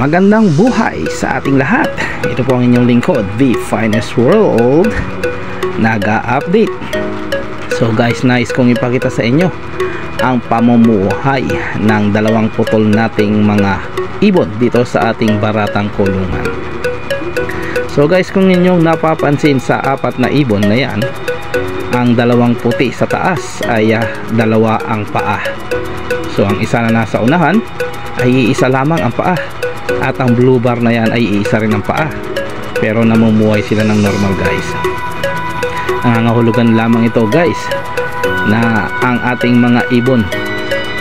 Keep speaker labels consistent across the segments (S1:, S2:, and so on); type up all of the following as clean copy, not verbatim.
S1: Magandang buhay sa ating lahat. Ito po ang inyong lingkod, The Finest World, nag-update. So guys, nais kong ipakita sa inyo ang pamumuhay ng dalawang putol nating mga ibon dito sa ating baratang kulungan. So guys, kung inyong napapansin sa apat na ibon na yan, ang dalawang puti sa taas ay dalawa ang paa. So ang isa na nasa unahan ay iisa lamang ang paa, at ang blue bar na yan ay iisa rin ang paa, pero namumuhay sila ng normal guys. Nangangahulugan lamang ito guys na ang ating mga ibon,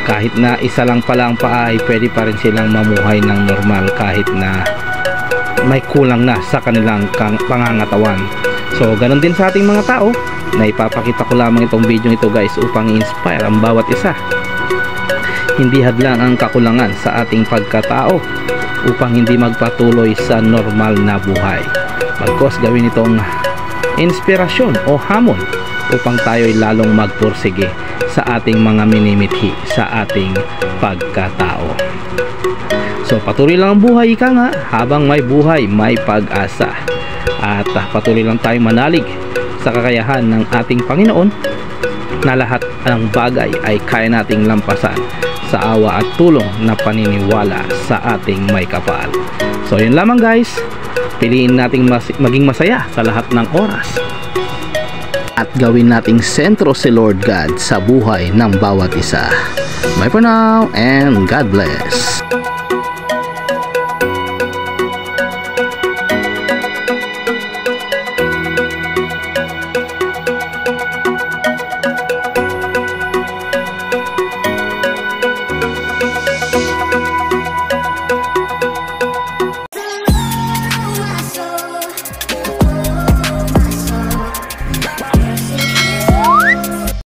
S1: kahit na isa lang pala ang paa, ay pwede pa rin silang mamuhay ng normal kahit na may kulang na sa kanilang pangangatawan. So ganun din sa ating mga tao, na ipapakita ko lamang itong video ito guys upang i-inspire ang bawat isa. Hindi hadlang ang kakulangan sa ating pagkatao upang hindi magpatuloy sa normal na buhay. Bagkus gawin itong inspirasyon o hamon upang tayo'y lalong magpursige sa ating mga minimithi sa ating pagkatao. So patuloy lang ang buhay, ika nga, habang may buhay may pag-asa. At patuloy lang tayong manalig sa kakayahan ng ating Panginoon na lahat ng bagay ay kaya nating lampasan sa awa at tulong na paniniwala sa ating may kapal. So yun lamang guys, piliin nating maging masaya sa lahat ng oras at gawin nating sentro si Lord God sa buhay ng bawat isa. Bye for now and God bless.